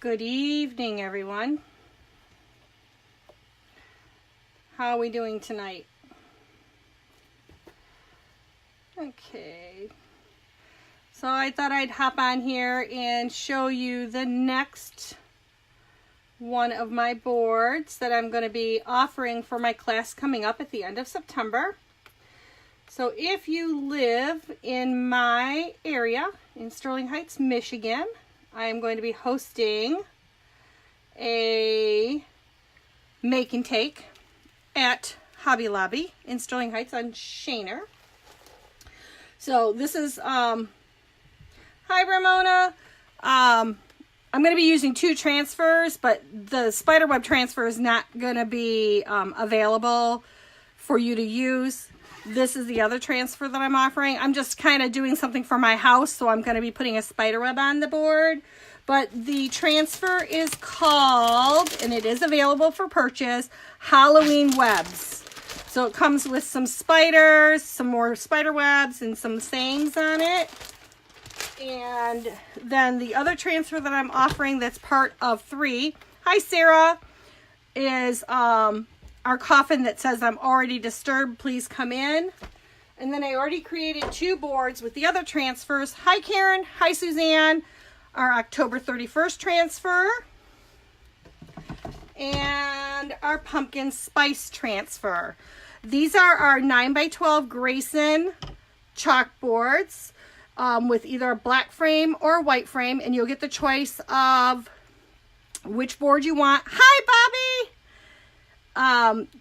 Good evening, everyone. How are we doing tonight? Okay. So I thought I'd hop on here and show you the next one of my boards that I'm going to be offering for my class coming up at the end of September. So if you live in my area in Sterling Heights, Michigan, I am going to be hosting a make and take at Hobby Lobby in Sterling Heights on Shaner. So this is, hi Ramona. I'm going to be using 2 transfers, but the spiderweb transfer is not going to be available for you to use. This is the other transfer that I'm offering. I'm just kind of doing something for my house, so I'm going to be putting a spiderweb on the board. But the transfer is called, and it is available for purchase, Halloween Webs. So it comes with some spiders, some more spider webs, and some sayings on it. And then the other transfer that I'm offering that's part of 3, hi Sarah, is our coffin that says I'm already disturbed, please come in. And then I already created 2 boards with the other transfers. Hi Karen, hi Suzanne, our October 31st transfer. And our pumpkin spice transfer. These are our 9x12 Grayson chalkboards with either a black frame or a white frame, and you'll get the choice of which board you want. Hi Bobby!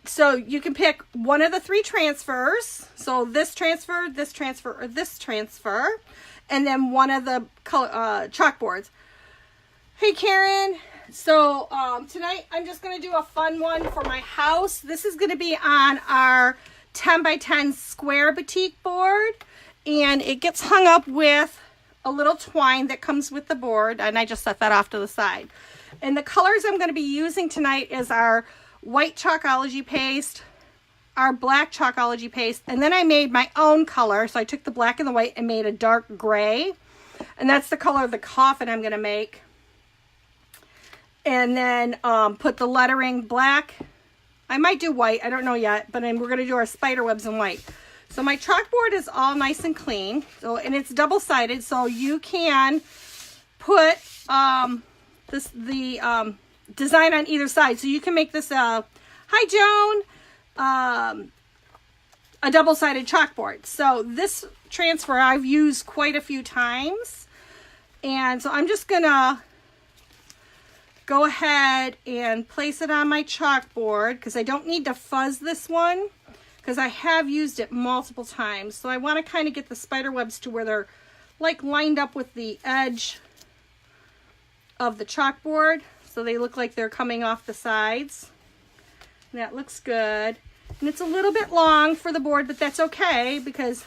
So you can pick one of the 3 transfers. So this transfer, or this transfer, and then one of the chalkboards. Hey Karen. So tonight I'm just going to do a fun one for my house. This is going to be on our 10x10 square batik board, and it gets hung up with a little twine that comes with the board, and I just set that off to the side. And the colors I'm going to be using tonight is our white Chalkology paste, our black Chalkology paste, and then I made my own color. So I took the black and the white and made a dark gray, and that's the color of the coffin I'm going to make. And then put the lettering black. I might do white, I don't know yet, but then we're going to do our spider webs in white. So my chalkboard is all nice and clean, and it's double-sided, so you can put the design on either side. So you can make this hi Joan, a double-sided chalkboard. So this transfer I've used quite a few times, and so I'm just gonna go ahead and place it on my chalkboard because I don't need to fuzz this one because I have used it multiple times. So I want to kind of get the spider webs to where they're like lined up with the edge of the chalkboard, so they look like they're coming off the sides. And that looks good. And it's a little bit long for the board, but that's okay because,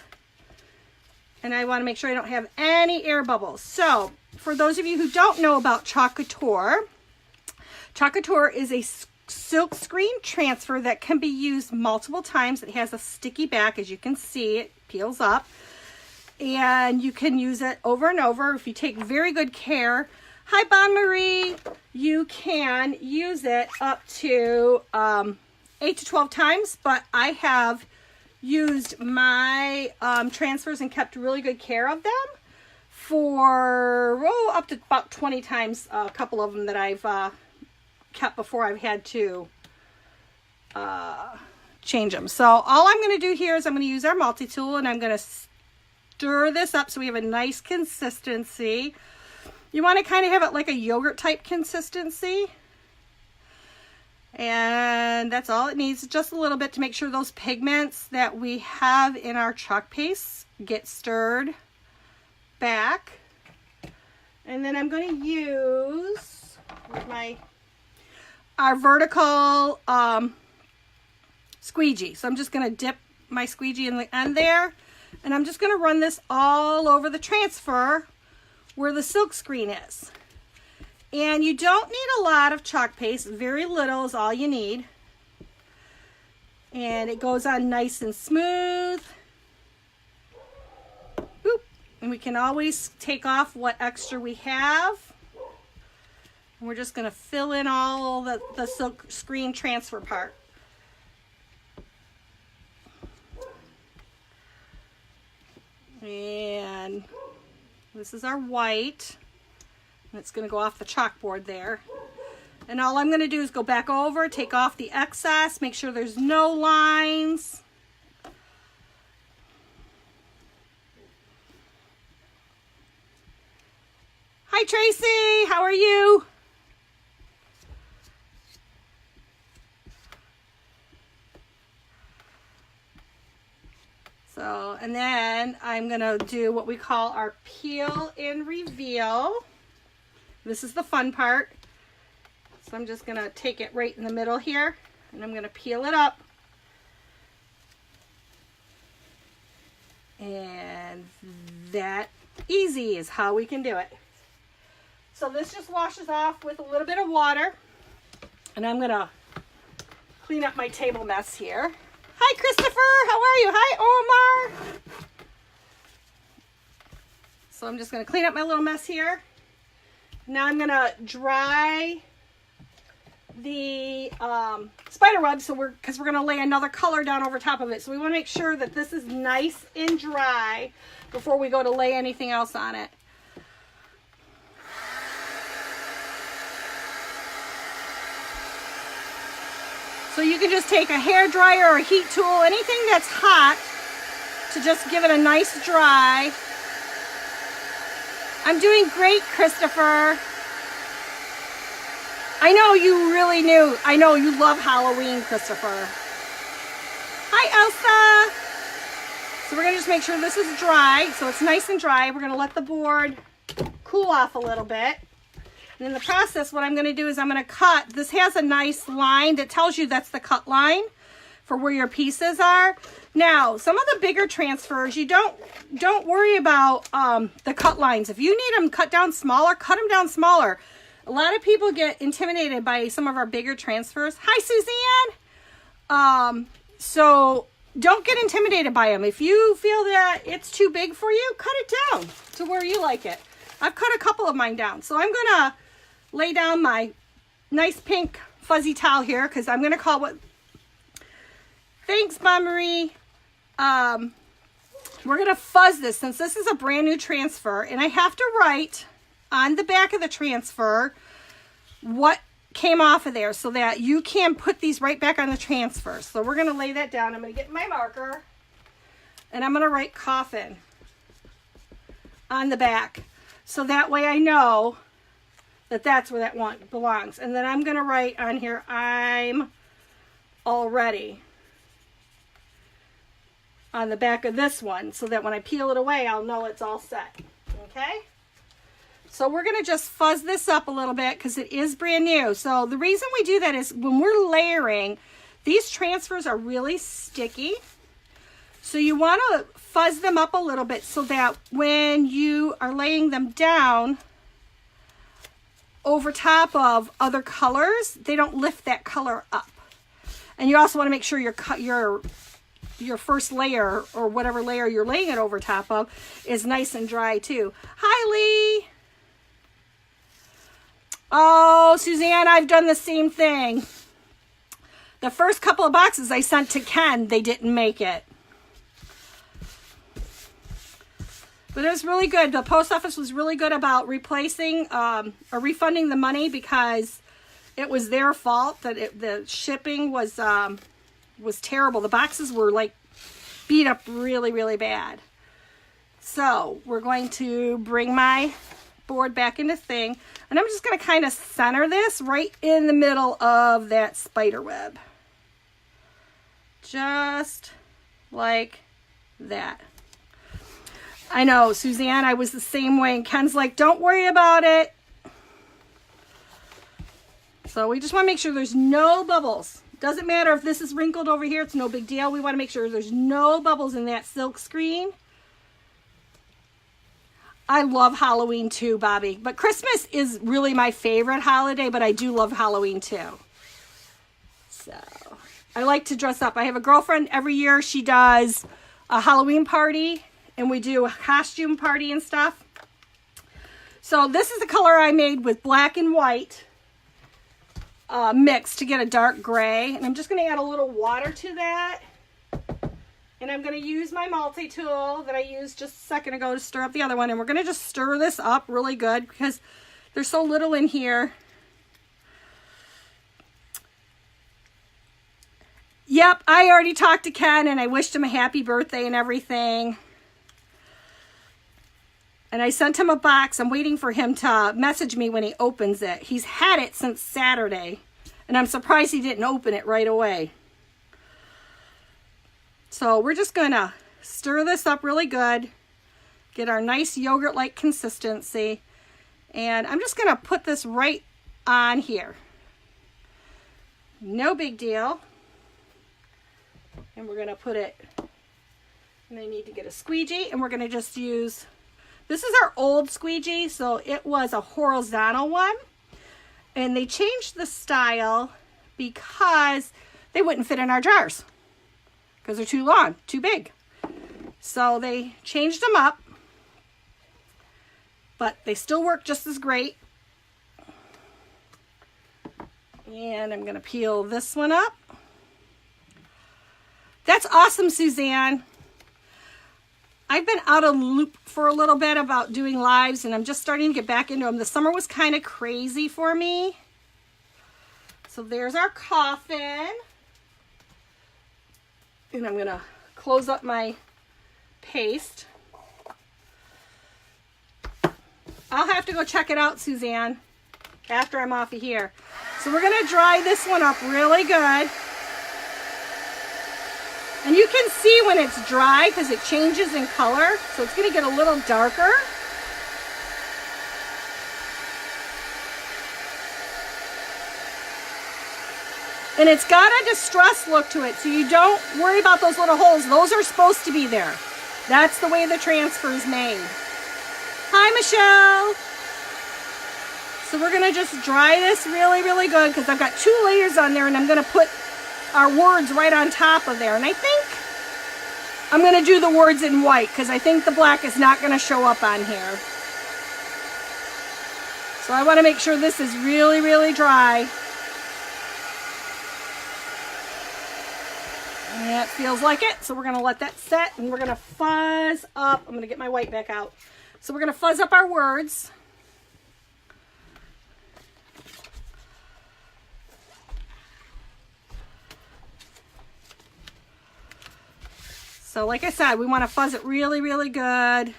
and I want to make sure I don't have any air bubbles. So for those of you who don't know about Chalk Couture, Chalk Couture is a silk screen transfer that can be used multiple times. It has a sticky back, as you can see, it peels up. And you can use it over and over if you take very good care. Hi, Bon Marie. You can use it up to 8 to 12 times, but I have used my transfers and kept really good care of them for up to about 20 times. A couple of them that I've kept before I've had to change them. So all I'm going to do here is I'm going to use our multi-tool, and I'm going to stir this up so we have a nice consistency. You want to kind of have it like a yogurt type consistency. And that's all it needs, just a little bit to make sure those pigments that we have in our chalk paste get stirred back. And then I'm going to use our vertical squeegee. So I'm just going to dip my squeegee in the end there, and I'm just going to run this all over the transfer where the silk screen is. And you don't need a lot of chalk paste, very little is all you need. And it goes on nice and smooth. Boop. And we can always take off what extra we have. And we're just going to fill in all the silk screen transfer part. And this is our white. And it's going to go off the chalkboard there. And all I'm going to do is go back over, take off the excess, make sure there's no lines. Hi Tracy, how are you? So, and then I'm going to do what we call our peel and reveal. This is the fun part. So I'm just going to take it right in the middle here, and I'm going to peel it up. And that easy is how we can do it. So this just washes off with a little bit of water. And I'm going to clean up my table mess here. Hi, Christopher. How are you? Hi, Omar. So I'm just going to clean up my little mess here. Now I'm going to dry the spider web, because we're going to lay another color down over top of it. So we want to make sure that this is nice and dry before we go to lay anything else on it. So you can just take a hair dryer or a heat tool, anything that's hot, to just give it a nice dry. I'm doing great, Christopher. I know you really knew. I know you love Halloween, Christopher. Hi, Elsa. So we're going to just make sure this is dry. So it's nice and dry. We're going to let the board cool off a little bit. And in the process, what I'm going to do is I'm going to cut. This has a nice line that tells you that's the cut line for where your pieces are. Now, some of the bigger transfers, you don't worry about the cut lines. If you need them cut down smaller, cut them down smaller. A lot of people get intimidated by some of our bigger transfers. Hi, Suzanne. So don't get intimidated by them. If you feel that it's too big for you, cut it down to where you like it. I've cut a couple of mine down. So I'm going to lay down my nice pink fuzzy towel here, because I'm going to call what... Thanks, Mom Marie. We're going to fuzz this since this is a brand new transfer, and I have to write on the back of the transfer what came off of there so that you can put these right back on the transfer. So we're going to lay that down. I'm going to get my marker, and I'm going to write coffin on the back. So that way I know that that's where that one belongs. And then I'm going to write on here, I'm all ready, on the back of this one, so that when I peel it away, I'll know it's all set. Okay? So we're going to just fuzz this up a little bit because it is brand new. So the reason we do that is when we're layering, these transfers are really sticky. So you want to fuzz them up a little bit so that when you are laying them down over top of other colors, they don't lift that color up. And you also want to make sure your first layer, or whatever layer you're laying it over top of, is nice and dry too. Hi, Lee. Oh, Suzanne, I've done the same thing. The first couple of boxes I sent to Ken, they didn't make it. But it was really good. The post office was really good about replacing or refunding the money, because it was their fault that the shipping was terrible. The boxes were like beat up really, really bad. So we're going to bring my board back into thing, and I'm just going to kind of center this right in the middle of that spider web. Just like that. I know, Suzanne, I was the same way, and Ken's like, don't worry about it. So we just want to make sure there's no bubbles. Doesn't matter if this is wrinkled over here, it's no big deal. We want to make sure there's no bubbles in that silk screen. I love Halloween too, Bobby. But Christmas is really my favorite holiday, but I do love Halloween too. So I like to dress up. I have a girlfriend every year. She does a Halloween party, and we do a costume party and stuff. So this is the color I made with black and white. mix to get a dark gray. And I'm just going to add a little water to that. And I'm going to use my multi-tool that I used just a second ago to stir up the other one. And we're going to just stir this up really good because there's so little in here. Yep, I already talked to Ken and I wished him a happy birthday and everything. And I sent him a box. I'm waiting for him to message me when he opens it. He's had it since Saturday. And I'm surprised he didn't open it right away. So we're just going to stir this up really good. Get our nice yogurt-like consistency. And I'm just going to put this right on here. No big deal. And we're going to put it, and I need to get a squeegee, and we're going to just use, this is our old squeegee, so it was a horizontal one. And they changed the style because they wouldn't fit in our jars. Because they're too long, too big. So they changed them up. But they still work just as great. And I'm going to peel this one up. That's awesome, Suzanne. I've been out of the loop for a little bit about doing lives, and I'm just starting to get back into them. The summer was kind of crazy for me. So there's our coffin. And I'm going to close up my paste. I'll have to go check it out, Suzanne, after I'm off of here. So we're going to dry this one up really good. And you can see when it's dry because it changes in color. So it's going to get a little darker. And it's got a distressed look to it, so you don't worry about those little holes. Those are supposed to be there. That's the way the transfer is made. Hi, Michelle. So we're going to just dry this really, really good because I've got 2 layers on there, and I'm going to put our words right on top of there. And I think I'm going to do the words in white because I think the black is not going to show up on here. So I want to make sure this is really, really dry. Yeah, it feels like it. So we're going to let that set and we're going to fuzz up. I'm going to get my white back out. So we're going to fuzz up our words. So like I said, we want to fuzz it really, really good.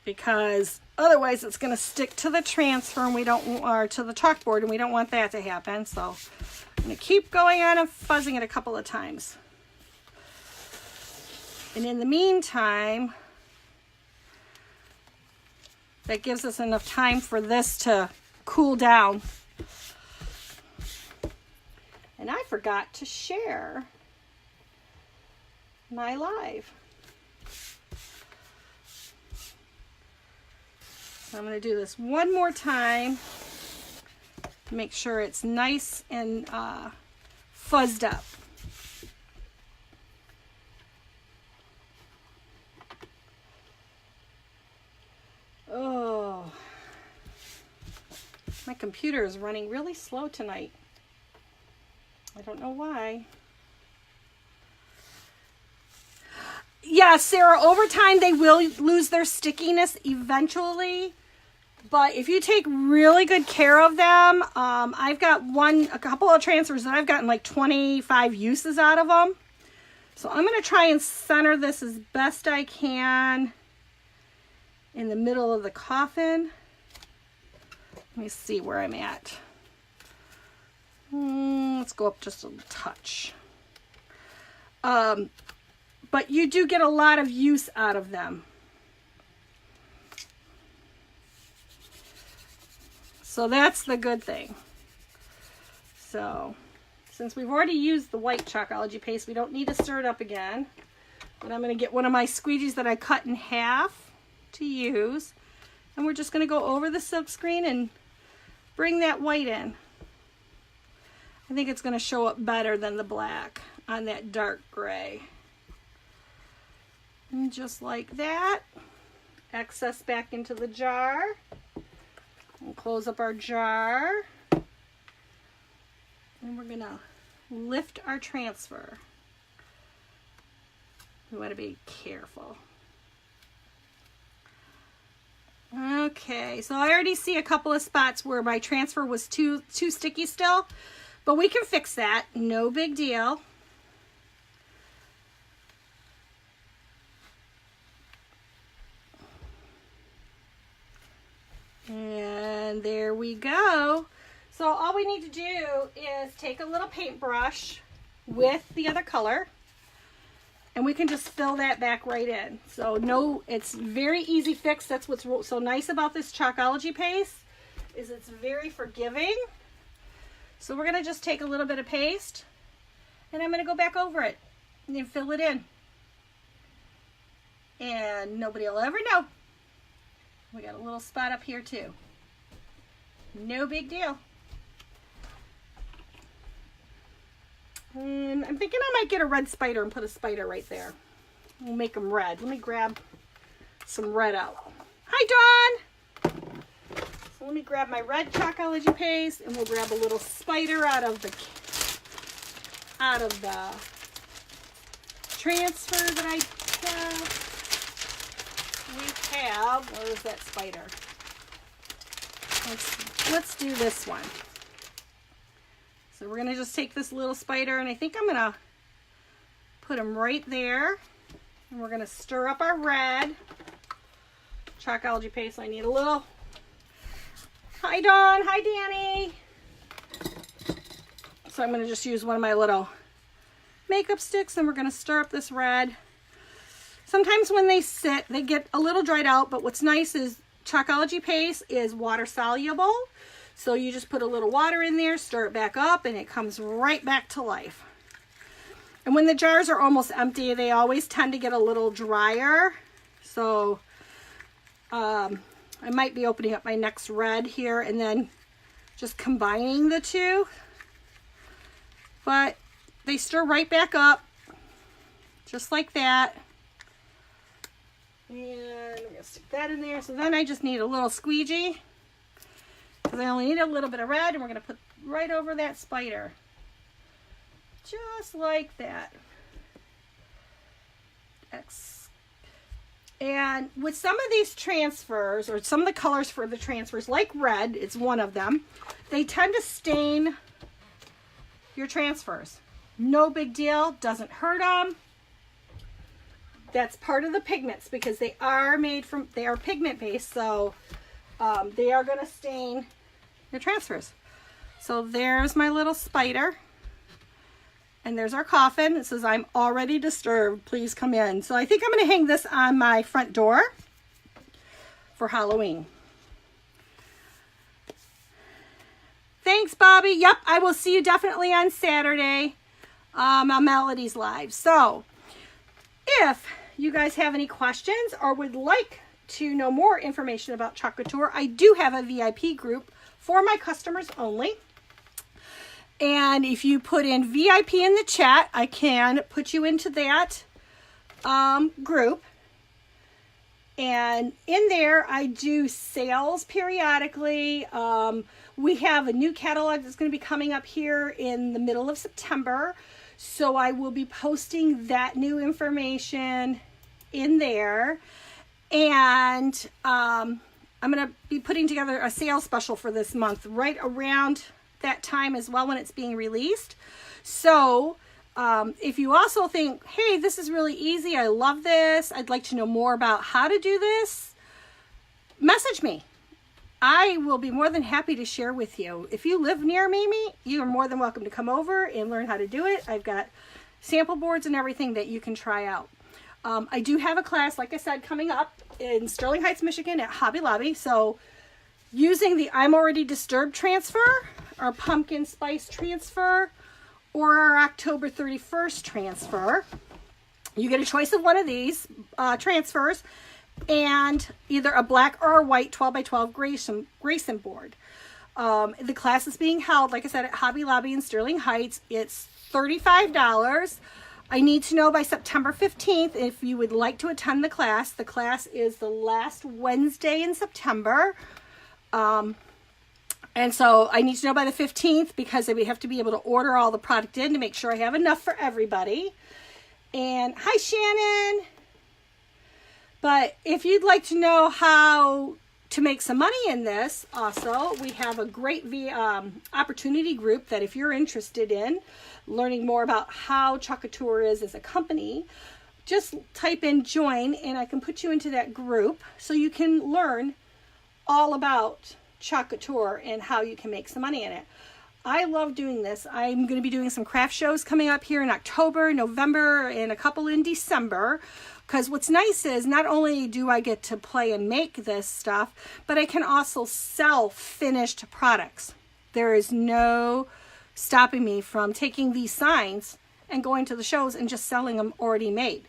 Because otherwise it's going to stick to the transfer and we don't, or to the chalkboard, and we don't want that to happen. So I'm going to keep going on and fuzzing it a couple of times. And in the meantime, that gives us enough time for this to cool down. And I forgot to share my live. So I'm going to do this one more time to make sure it's nice and fuzzed up. Oh, my computer is running really slow tonight. I don't know why. Yeah, Sarah, over time they will lose their stickiness eventually. But if you take really good care of them, I've got a couple of transfers that I've gotten like 25 uses out of them. So I'm going to try and center this as best I can in the middle of the coffin. Let me see where I'm at. Let's go up just a touch. But you do get a lot of use out of them. So that's the good thing. So since we've already used the white Chalkology paste, we don't need to stir it up again. But I'm going to get one of my squeegees that I cut in half to use. And we're just going to go over the silk screen and bring that white in. I think it's going to show up better than the black on that dark gray. And just like that. Excess back into the jar. We'll close up our jar. And we're gonna lift our transfer. We want to be careful. Okay, so I already see a couple of spots where my transfer was too sticky still, but we can fix that. No big deal. And there we go. So all we need to do is take a little paintbrush with the other color, and we can just fill that back right in. So no, it's very easy fix. That's what's so nice about this Chalkology paste, is it's very forgiving. So we're gonna just take a little bit of paste, and I'm gonna go back over it and then fill it in. And nobody will ever know. We got a little spot up here too. No big deal. And I'm thinking I might get a red spider and put a spider right there. We'll make them red. Let me grab some red out. Hi, Dawn! So let me grab my red Chalkology paste, and we'll grab a little spider out of the transfer that I have. We have, where is that spider? Let's do this one. So we're gonna just take this little spider, and I think I'm gonna put him right there. And we're gonna stir up our red Chalkology paste. I need a little. Hi, Dawn. Hi, Danny. So I'm gonna just use one of my little makeup sticks, and we're gonna stir up this red. Sometimes when they sit, they get a little dried out, but what's nice is Chalkology paste is water soluble. So you just put a little water in there, stir it back up, and it comes right back to life. And when the jars are almost empty, they always tend to get a little drier. So I might be opening up my next red here and then just combining the two. But they stir right back up, just like that. And we're gonna stick that in there. So then I just need a little squeegee, because I only need a little bit of red, and we're gonna put right over that spider. Just like that. And with some of these transfers, or some of the colors for the transfers, like red, it's one of them, they tend to stain your transfers. No big deal, doesn't hurt them. That's part of the pigments, because they are pigment based, so they are going to stain your transfers. So there's my little spider, and there's our coffin. It says, "I'm already disturbed, please come in." So I think I'm going to hang this on my front door for Halloween. Thanks, Bobby. Yep, I will see you definitely on Saturday on Melody's Live. So if you guys have any questions or would like to know more information about Chalk Couture, I do have a VIP group for my customers only. And if you put in VIP in the chat, I can put you into that group. And in there, I do sales periodically. We have a new catalog that's going to be coming up here in the middle of September. So I will be posting that new information in there. And I'm going to be putting together a sales special for this month right around that time as well, when it's being released. So if you also think, hey, this is really easy, I love this, I'd like to know more about how to do this, message me. I will be more than happy to share with you. If you live near me, you are more than welcome to come over and learn how to do it. I've got sample boards and everything that you can try out. I do have a class, like I said, coming up in Sterling Heights, Michigan at Hobby Lobby. So using the I'm Already Disturbed transfer, our pumpkin spice transfer, or our October 31st transfer, you get a choice of one of these transfers, and either a black or a white 12x12 Grayson board. The class is being held, like I said, at Hobby Lobby in Sterling Heights. It's $35. I need to know by September 15th if you would like to attend the class. The class is the last Wednesday in September. And so I need to know by the 15th because we have to be able to order all the product in to make sure I have enough for everybody. And hi, Shannon. But if you'd like to know how to make some money in this, also, we have a great opportunity group that if you're interested in learning more about how Chocateur is as a company, just type in join and I can put you into that group so you can learn all about Chocateur and how you can make some money in it. I love doing this. I'm going to be doing some craft shows coming up here in October, November, and a couple in December. Because what's nice is not only do I get to play and make this stuff, but I can also sell finished products. There is no stopping me from taking these signs and going to the shows and just selling them already made.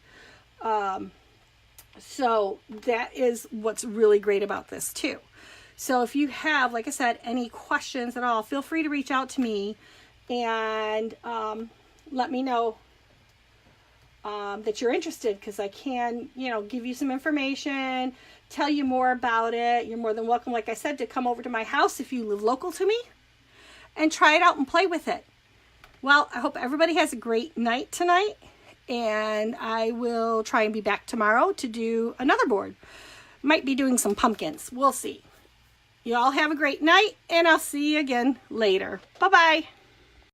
So that is what's really great about this too. So if you have, like I said, any questions at all, feel free to reach out to me and let me know that you're interested, because I can, give you some information, tell you more about it. You're more than welcome, like I said, to come over to my house if you live local to me and try it out and play with it. Well, I hope everybody has a great night tonight, and I will try and be back tomorrow to do another board. Might be doing some pumpkins. We'll see. You all have a great night, and I'll see you again later. Bye-bye.